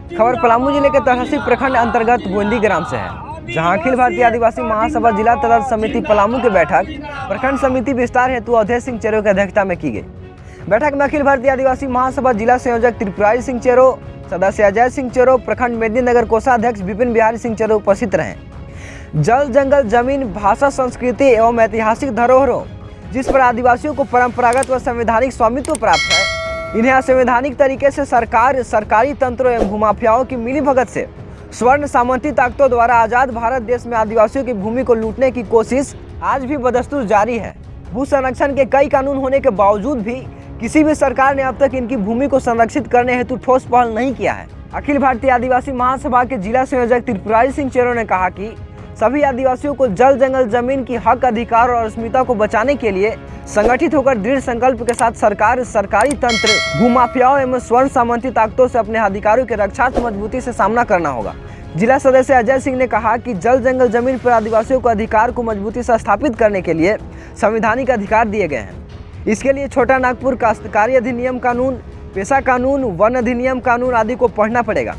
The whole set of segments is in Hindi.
खबर पलामू जिले के तरहसी प्रखंड अंतर्गत गोंदी ग्राम से है, जहां अखिल भारतीय आदिवासी महासभा जिला तदर समिति पलामू की बैठक प्रखंड समिति विस्तार हेतु अवधेश सिंह चेरो की अध्यक्षता में की गई। बैठक में अखिल भारतीय आदिवासी महासभा जिला संयोजक त्रिपुरारी सिंह चेरो, सदस्य अजय सिंह चेरो, प्रखंड मेदिनीनगर कोषाध्यक्ष विपिन बिहारी सिंह चेरो उपस्थित रहे। जल, जंगल, जमीन, भाषा, संस्कृति एवं ऐतिहासिक धरोहरों जिस पर आदिवासियों को परंपरागत व संवैधानिक स्वामित्व प्राप्त है, इन्हें असंवैधानिक तरीके से सरकार, सरकारी तंत्रों एवं भूमाफियाओं की मिलीभगत से स्वर्ण सामंती ताकतों द्वारा आजाद भारत देश में आदिवासियों की भूमि को लूटने की कोशिश आज भी बदस्तूर जारी है। भू संरक्षण के कई कानून होने के बावजूद भी किसी भी सरकार ने अब तक इनकी भूमि को संरक्षित करने हेतु ठोस पहल नहीं किया है। अखिल भारतीय आदिवासी महासभा के जिला संयोजक त्रिपुरारी सिंह चेरो ने कहा कि सभी आदिवासियों को जल, जंगल, जमीन की हक, अधिकार और अस्मिता को बचाने के लिए संगठित होकर दृढ़ संकल्प के साथ सरकार, सरकारी तंत्र, भूमाफियाओं एवं स्वर्ण सामंती ताकतों से अपने अधिकारों की रक्षा मजबूती से सामना करना होगा। जिला सदस्य अजय सिंह ने कहा कि जल, जंगल, जमीन पर आदिवासियों को अधिकार को मजबूती से स्थापित करने के लिए संवैधानिक अधिकार दिए गए हैं। इसके लिए छोटा नागपुर काश्तकारी अधिनियम कानून, पेशा कानून, वन अधिनियम कानून आदि को पढ़ना पड़ेगा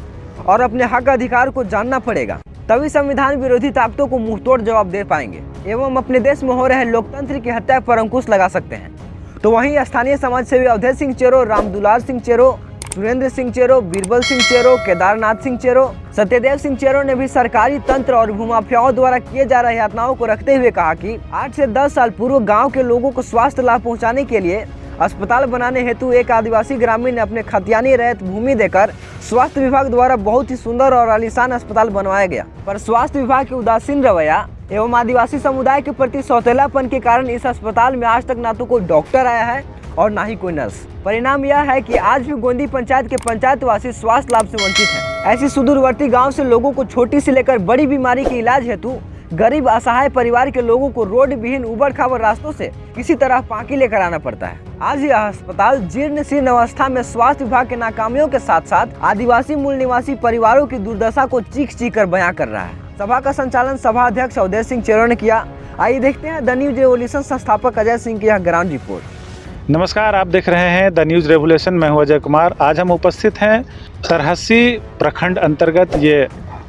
और अपने हक अधिकार को जानना पड़ेगा, तभी संविधान विरोधी ताकतों को मुंहतोड़ जवाब दे पाएंगे एवं अपने देश में हो रहे लोकतंत्र की हत्या पर अंकुश लगा सकते हैं। तो वहीं स्थानीय समाज सेवी अवधेश सिंह चेरो, रामदुलार सिंह चेरो, सुरेंद्र सिंह चेरो, बीरबल सिंह चेरो, केदारनाथ सिंह चेरो, सत्यदेव सिंह चेरो ने भी सरकारी तंत्र और भूमाफियाओं द्वारा किए जा रहे यातनाओं को रखते हुए कहा कि 8 से 10 साल पूर्व गाँव के लोगों को स्वास्थ्य लाभ पहुँचाने के लिए अस्पताल बनाने हेतु एक आदिवासी ग्रामीण ने अपने खतियानी रहित भूमि देकर स्वास्थ्य विभाग द्वारा बहुत ही सुंदर और आलीशान अस्पताल बनवाया गया, पर स्वास्थ्य विभाग के उदासीन रवैया एवं आदिवासी समुदाय के प्रति सौतेलापन के कारण इस अस्पताल में आज तक ना तो कोई डॉक्टर आया है और ना ही कोई नर्स। परिणाम यह है कि आज भी गोंदी पंचायत के पंचायतवासी स्वास्थ्य लाभ से वंचित हैं। ऐसी सुदूरवर्ती गाँव से लोगों को छोटी से लेकर बड़ी बीमारी के इलाज हेतु गरीब असहाय परिवार के लोगों को रोड विहीन उबड़ खाबड़ रास्तों से किसी तरह पांकी लेकर आना पड़ता है। आज यह अस्पताल जीर्ण शीर्ण अवस्था में स्वास्थ्य विभाग के नाकामियों के साथ साथ आदिवासी मूल निवासी परिवारों की दुर्दशा को चीख कर बयां कर रहा है। सभा का संचालन सभा अध्यक्ष अवधेश सिंह चेरो ने किया। आइए देखते हैं द न्यूज रेवोल्यूशन संस्थापक अजय सिंह की यह ग्राउंड रिपोर्ट। नमस्कार, आप देख रहे हैं द न्यूज रेवोल्यूशन। मैं हूं अजय कुमार। आज हम उपस्थित हैं तरहसी प्रखंड अंतर्गत ये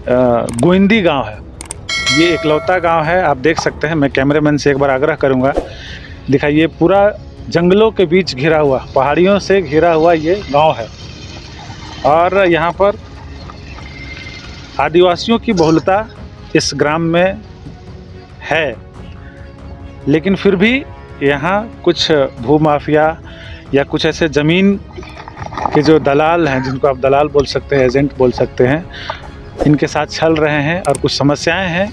गोंदी गांव है। ये इकलौता गांव है, आप देख सकते हैं। मैं कैमरामैन से एक बार आग्रह करूंगा, दिखाइए। पूरा जंगलों के बीच घिरा हुआ, पहाड़ियों से घिरा हुआ ये गांव है और यहाँ पर आदिवासियों की बहुलता इस ग्राम में है, लेकिन फिर भी यहाँ कुछ भूमाफिया या कुछ ऐसे ज़मीन के जो दलाल हैं, जिनको आप दलाल बोल सकते हैं, एजेंट बोल सकते हैं, इनके साथ चल रहे हैं और कुछ समस्याएं हैं।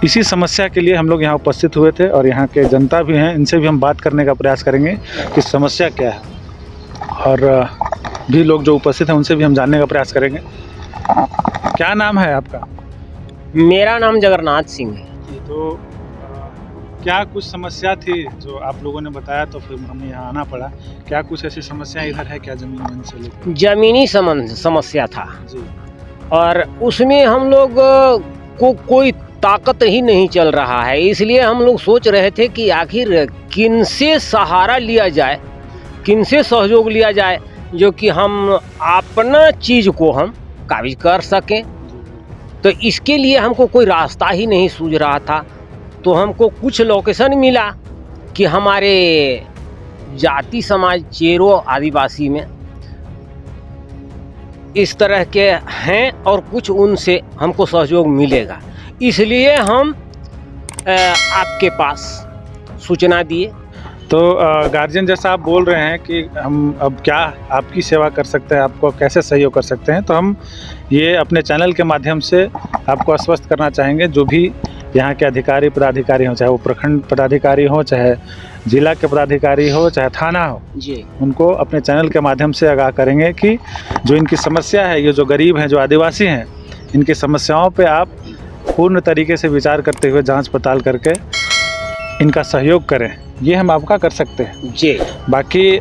इसी समस्या के लिए हम लोग यहाँ उपस्थित हुए थे और यहाँ के जनता भी हैं, इनसे भी हम बात करने का प्रयास करेंगे कि समस्या क्या है, और भी लोग जो उपस्थित हैं उनसे भी हम जानने का प्रयास करेंगे। क्या नाम है आपका? मेरा नाम जगन्नाथ सिंह है। तो क्या कुछ समस्या थी जो आप लोगों ने बताया तो फिर हमें यहाँ आना पड़ा? क्या कुछ ऐसी समस्या इधर है क्या ज़मीन से लेकर? जमीनी समस्या था जी, और उसमें हम लोग को कोई ताकत ही नहीं चल रहा है। इसलिए हम लोग सोच रहे थे कि आखिर किनसे सहारा लिया जाए, किनसे सहयोग लिया जाए, जो कि हम अपना चीज़ को हम काबिज कर सकें। तो इसके लिए हमको कोई रास्ता ही नहीं सूझ रहा था। तो हमको कुछ लोकेशन मिला कि हमारे जाति समाज चेरो आदिवासी में इस तरह के हैं और कुछ उनसे हमको सहयोग मिलेगा, इसलिए हम आपके पास सूचना दिए। तो गार्जियन जैसा आप बोल रहे हैं कि हम अब क्या आपकी सेवा कर सकते हैं, आपको कैसे सहयोग कर सकते हैं, तो हम ये अपने चैनल के माध्यम से आपको आश्वस्त करना चाहेंगे। जो भी यहाँ के अधिकारी पदाधिकारी हों, चाहे वो प्रखंड पदाधिकारी हो, चाहे जिला के पदाधिकारी हो, चाहे थाना हो जी, उनको अपने चैनल के माध्यम से आगाह करेंगे कि जो इनकी समस्या है, ये जो गरीब हैं, जो आदिवासी हैं, इनकी समस्याओं पे आप पूर्ण तरीके से विचार करते हुए जांच पड़ताल करके इनका सहयोग करें। ये हम आपका कर सकते हैं जी। बाकी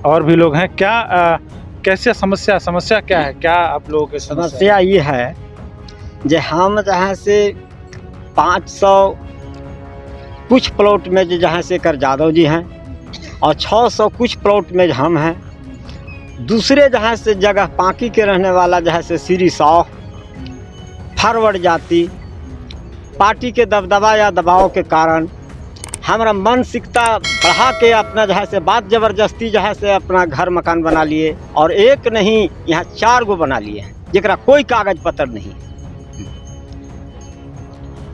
और भी लोग हैं क्या? कैसे समस्या क्या है? क्या आप लोगों की समस्या ये है जो हम जहाँ से 500 कुछ प्लॉट में जो जहाँ से कर यादव जी हैं और 600 कुछ प्लॉट में हम हैं, दूसरे जहाँ से जगह पाकी के रहने वाला जहाँ से श्री साव फॉरवर्ड जाति पार्टी के दबदबा या दबाव के कारण हमारा मानसिकता बढ़ा के अपना जहाँ से बात ज़बरदस्ती जहाँ से अपना घर मकान बना लिए और एक नहीं यहाँ 4 गो बना लिए जरा कोई कागज पत्र नहीं।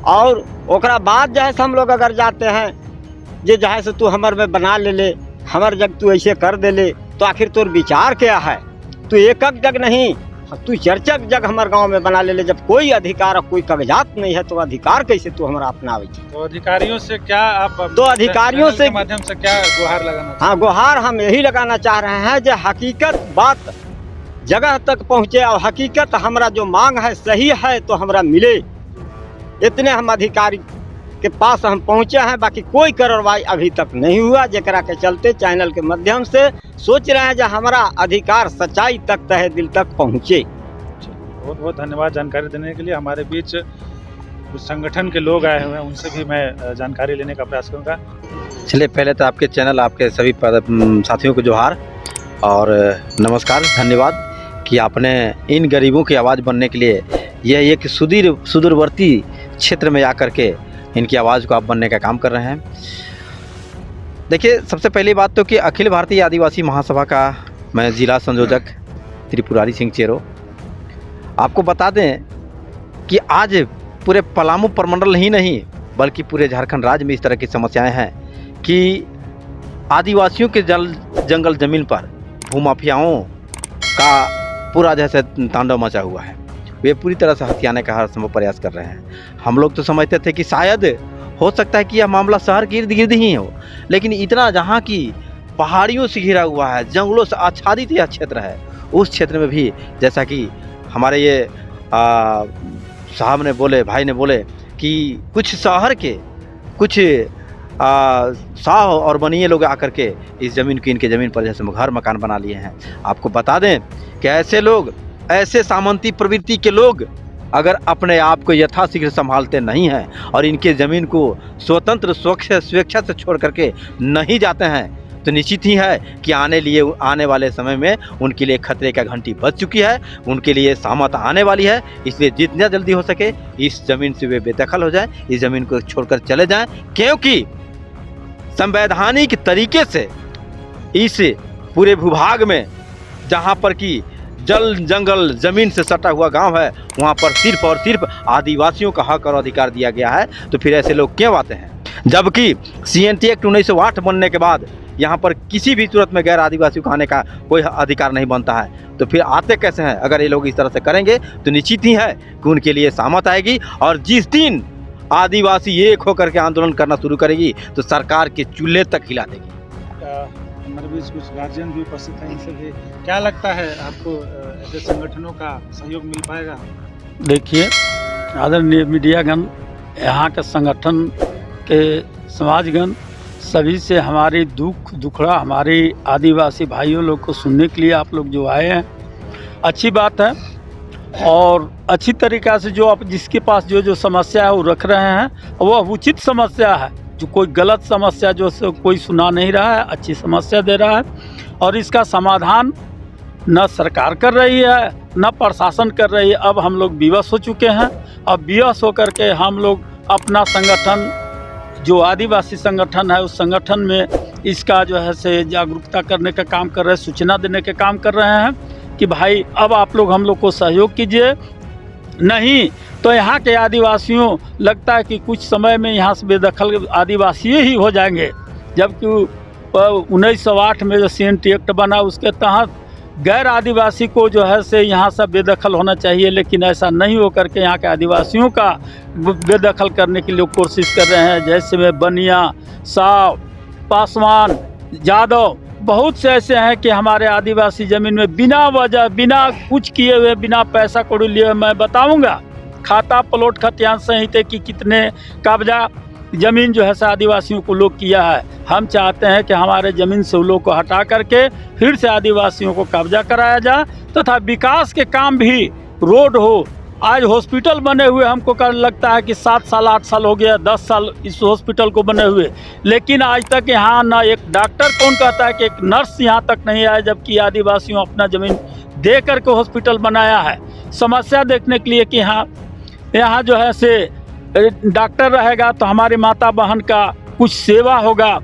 और ओकरा बाद जहाँ से हम लोग अगर जाते हैं जे जहाँ से तू हमर में बना ले हमर जग तू ऐसे कर दे ले तो आखिर तोर विचार क्या है। तू एक जग नहीं तू चर्चक जग हमारे गांव में बना ले जब कोई अधिकार कोई कागजात नहीं है तो अधिकार कैसे तू हमारा अपनावे। तो अधिकारियों से क्या आप तो अधिकारियों से माध्यम से क्या गुहार लगाना? हाँ, गुहार हम यही लगाना चाह रहे हैं जो हकीकत बात जगह तक पहुँचे और हकीकत हमारा जो मांग है सही है तो हमारा मिले। इतने हम अधिकारी के पास हम पहुँचे हैं, बाकी कोई कार्रवाई अभी तक नहीं हुआ, जरा के चलते चैनल के माध्यम से सोच रहे हैं जो हमारा अधिकार सच्चाई तक तहे दिल तक पहुँचे। बहुत बहुत धन्यवाद जानकारी देने के लिए। हमारे बीच कुछ संगठन के लोग आए हुए हैं, उनसे भी मैं जानकारी लेने का प्रयास करूँगा। चलिए, पहले तो आपके चैनल आपके सभी साथियों को जोहार और नमस्कार, धन्यवाद कि आपने इन गरीबों की आवाज़ बनने के लिए यह एक सुदूरवर्ती क्षेत्र में आकर के इनकी आवाज़ को आप बनने का काम कर रहे हैं। देखिए, सबसे पहली बात तो कि अखिल भारतीय आदिवासी महासभा का मैं ज़िला संयोजक त्रिपुरारी सिंह चेरो आपको बता दें कि आज पूरे पलामू प्रमंडल ही नहीं बल्कि पूरे झारखंड राज्य में इस तरह की समस्याएं हैं कि आदिवासियों के जंगल ज़मीन पर भूमाफियाओं का पूरा जैसे तांडव मचा हुआ है। वे पूरी तरह से हथियाने का हर संभव प्रयास कर रहे हैं। हम लोग तो समझते थे कि शायद हो सकता है कि यह मामला शहर के इर्द गिर्द ही हो, लेकिन इतना जहाँ की पहाड़ियों से घिरा हुआ है, जंगलों से आच्छादित यह क्षेत्र है, उस क्षेत्र में भी जैसा कि हमारे ये साहब ने बोले, भाई ने बोले कि कुछ शहर के कुछ साह और बनिए लोग आकर के इस ज़मीन की इनके ज़मीन पर जैसे घर मकान बना लिए हैं। आपको बता दें कि ऐसे लोग, ऐसे सामंती प्रवृत्ति के लोग अगर अपने आप को यथाशीघ्र संभालते नहीं हैं और इनके ज़मीन को स्वतंत्र स्वेच्छा से छोड़ करके नहीं जाते हैं तो निश्चित ही है कि आने वाले समय में उनके लिए खतरे का घंटी बज चुकी है, उनके लिए सामत आने वाली है। इसलिए जितना जल्दी हो सके इस ज़मीन से वे बेदखल हो जाएं, इस ज़मीन को छोड़कर चले जाएं, क्योंकि संवैधानिक तरीके से इस पूरे भूभाग में जहाँ पर कि जल जंगल ज़मीन से सटा हुआ गांव है, वहाँ पर सिर्फ और सिर्फ आदिवासियों का हक और अधिकार दिया गया है। तो फिर ऐसे लोग क्यों आते हैं? जबकि CNT एक्ट 1908 बनने के बाद यहाँ पर किसी भी सूरत में गैर आदिवासियों को आने का कोई अधिकार नहीं बनता है, तो फिर आते कैसे हैं? अगर ये लोग इस तरह से करेंगे तो निश्चित ही है कि उनके लिए सामत आएगी। और जिस दिन आदिवासी एक होकर के आंदोलन करना शुरू करेगी तो सरकार के चूल्हे तक हिला देगी। हमारे बीच कुछ गार्जियन भी उपस्थित हैं, इनसे भी क्या लगता है आपको ऐसे संगठनों का सहयोग मिल पाएगा? देखिए, आदरणीय मीडियागण, यहाँ के संगठन के समाजगण सभी से हमारी दुखड़ा हमारे आदिवासी भाइयों लोग को सुनने के लिए आप लोग जो आए हैं, अच्छी बात है। और अच्छी तरीक़ा से जो आप जिसके पास जो समस्या है वो रख रहे हैं, वह उचित समस्या है, जो कोई गलत समस्या जो से कोई सुना नहीं रहा है, अच्छी समस्या दे रहा है। और इसका समाधान न सरकार कर रही है न प्रशासन कर रही है। अब हम लोग विवश हो चुके हैं। अब विवश होकर के हम लोग अपना संगठन जो आदिवासी संगठन है उस संगठन में इसका जो है से जागरूकता करने का काम कर रहे हैं, सूचना देने के काम कर रहे हैं कि भाई अब आप लोग हम लोग को सहयोग कीजिए, नहीं तो यहाँ के आदिवासियों लगता है कि कुछ समय में यहाँ से बेदखल आदिवासी ही हो जाएंगे। जबकि 1908 में जो CNT एक्ट बना उसके तहत गैर आदिवासी को जो है से यहाँ से बेदखल होना चाहिए, लेकिन ऐसा नहीं हो करके यहाँ के आदिवासियों का बेदखल करने के लिए कोशिश कर रहे हैं। जैसे में बनिया, साव, पासवान, यादव, बहुत से ऐसे हैं कि हमारे आदिवासी ज़मीन में बिना वजह, बिना कुछ किए हुए, बिना पैसा कौड़ी लिए, मैं बताऊंगा खाता प्लॉट खतियान संहिता की कितने कब्जा ज़मीन जो है आदिवासियों को लोग किया है। हम चाहते हैं कि हमारे ज़मीन से उन लोग को हटा करके फिर से आदिवासियों को कब्जा कराया जाए तथा विकास के काम भी रोड हो, आज हॉस्पिटल बने हुए हमको कर लगता है कि 7 साल 8 साल हो गया, 10 साल इस हॉस्पिटल को बने हुए, लेकिन आज तक यहाँ ना एक डॉक्टर, कौन कहता है कि एक नर्स यहाँ तक नहीं आया, जबकि आदिवासियों अपना ज़मीन दे करके हॉस्पिटल बनाया है। समस्या देखने के लिए कि यहाँ जो है से डॉक्टर रहेगा तो हमारी माता बहन का कुछ सेवा होगा,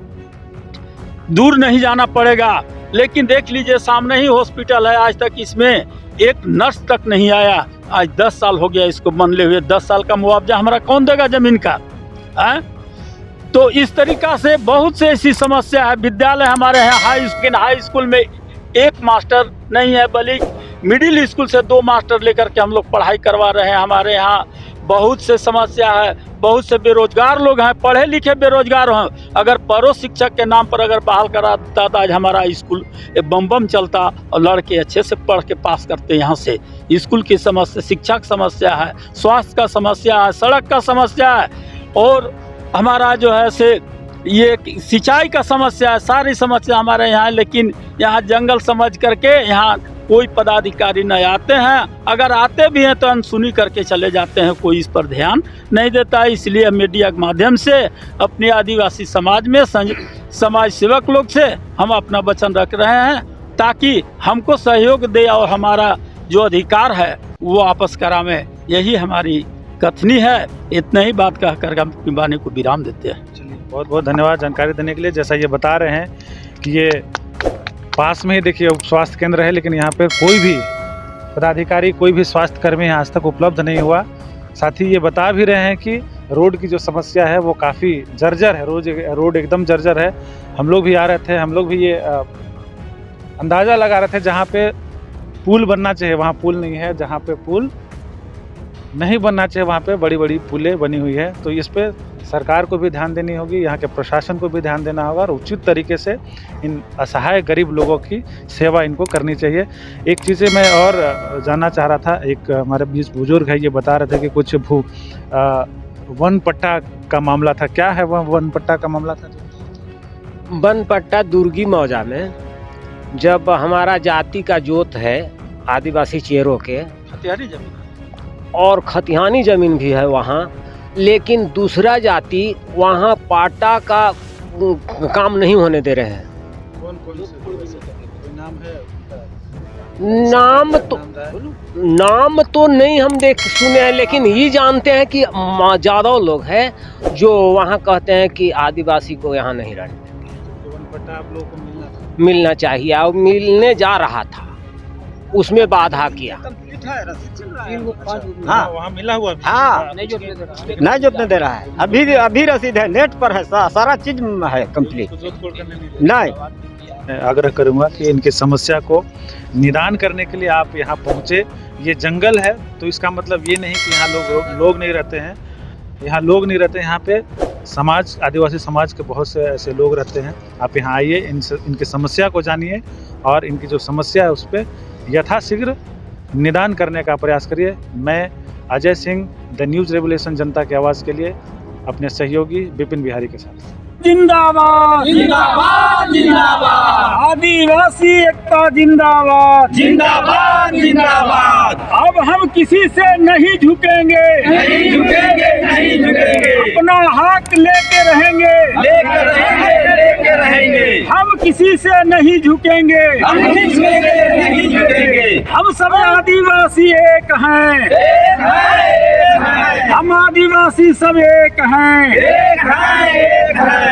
दूर नहीं जाना पड़ेगा। लेकिन देख लीजिए सामने ही हॉस्पिटल है, आज तक इसमें एक नर्स तक नहीं आया। आज 10 साल हो गया इसको बनले हुए, 10 साल का मुआवजा हमारा कौन देगा ज़मीन का है? तो इस तरीक़ा से बहुत से ऐसी समस्या है। विद्यालय हमारे यहाँ हाई स्कूल में एक मास्टर नहीं है, बल्कि मिडिल स्कूल से 2 मास्टर लेकर के हम लोग पढ़ाई करवा रहे हैं। हमारे यहाँ बहुत से समस्या है, बहुत से बेरोजगार लोग हैं, पढ़े लिखे बेरोजगार हैं। अगर परो शिक्षक के नाम पर अगर बहाल करा देता तो आज हमारा स्कूल बम चलता और लड़के अच्छे से पढ़ के पास करते। यहाँ से स्कूल की समस्या, शिक्षा की समस्या है, स्वास्थ्य का समस्या है, सड़क का समस्या है, और हमारा जो है से ये सिंचाई का समस्या है। सारी समस्या हमारे यहाँ है, लेकिन यहाँ जंगल समझ करके यहाँ कोई पदाधिकारी नहीं आते हैं। अगर आते भी हैं तो अनसुनी करके चले जाते हैं, कोई इस पर ध्यान नहीं देता है। इसलिए मीडिया के माध्यम से अपने आदिवासी समाज में समाज सेवक लोग से हम अपना वचन रख रहे हैं ताकि हमको सहयोग दे और हमारा जो अधिकार है वो वापस करावें। यही हमारी कथनी है। इतना ही बात कह कर हम अपनी वाणी को विराम देते हैं। चलिए, बहुत बहुत धन्यवाद जानकारी देने के लिए। जैसा ये बता रहे हैं कि ये पास में ही देखिए उप स्वास्थ्य केंद्र है, लेकिन यहाँ पे कोई भी पदाधिकारी, कोई भी स्वास्थ्य कर्मी यहाँ आज तक उपलब्ध नहीं हुआ। साथ ही ये बता भी रहे हैं कि रोड की जो समस्या है वो काफ़ी जर्जर है, रोड एकदम जर्जर है। हम लोग भी आ रहे थे, हम लोग भी ये अंदाज़ा लगा रहे थे जहाँ पे पुल बनना चाहिए वहाँ पुल नहीं है, जहाँ पे पुल नहीं बनना चाहिए वहाँ पे बड़ी बड़ी पुलें बनी हुई है। तो इस पे सरकार को भी ध्यान देनी होगी, यहाँ के प्रशासन को भी ध्यान देना होगा और उचित तरीके से इन असहाय गरीब लोगों की सेवा इनको करनी चाहिए। एक चीज़ें मैं और जानना चाह रहा था, एक हमारे बीच बुजुर्ग है, ये बता रहे थे कि कुछ वन पट्टा का मामला था। क्या है वह वन पट्टा का मामला था? वन पट्टा दुर्गी मौजा में जब हमारा जाति का जोत है आदिवासी चेरों के, खतियानी जमीन और खतिहानी ज़मीन भी है वहाँ, लेकिन दूसरा जाति वहाँ पाटा का काम नहीं होने दे रहे हैं। कौन से नाम है? नाम तो नहीं हम सुने हैं, लेकिन ये जानते हैं कि ज़्यादा लोग हैं जो वहाँ कहते हैं कि आदिवासी को यहाँ नहीं रहने देंगे। वन पट्टा आप लोगों को मिलना चाहिए और मिलने जा रहा था, उसमें बाधा किया। हाँ, वहाँ मिला हुआ भी। हाँ, नहीं जोतने दे रहा है। अभी रसीद है, नेट पर है, सारा चीज है कंप्लीट। नहीं, आग्रह करूंगा कि इनकी समस्या को निदान करने के लिए आप यहाँ पहुँचे। ये जंगल है तो इसका मतलब ये नहीं कि यहाँ लोग नहीं रहते हैं। यहाँ लोग नहीं रहते, यहाँ पे समाज, आदिवासी समाज के बहुत से ऐसे लोग रहते हैं। आप यहाँ आइए, इनकी समस्या को जानिए और इनकी जो समस्या है उस पर यथाशीघ्र निदान करने का प्रयास करिए। मैं Ajay Singh, the news revolution जनता की आवाज़ के लिए अपने सहयोगी विपिन बिहारी के साथ। जिंदाबाद जिंदाबाद जिंदाबाद, आदिवासी एकता जिंदाबाद जिंदाबाद जिंदाबाद। अब हम किसी से नहीं झुकेंगे, नहीं झुकेंगे, नहीं झुकेंगे। अपना हक लेके रहेंगे, लेके रहेंगे, लेके रहेंगे। हम किसी से नहीं झुकेंगे, हम नहीं झुकेंगे, नहीं झुकेंगे। हम सब आदिवासी एक हैं, एक है। हम आदिवासी सब एक हैं, एक है, एक है।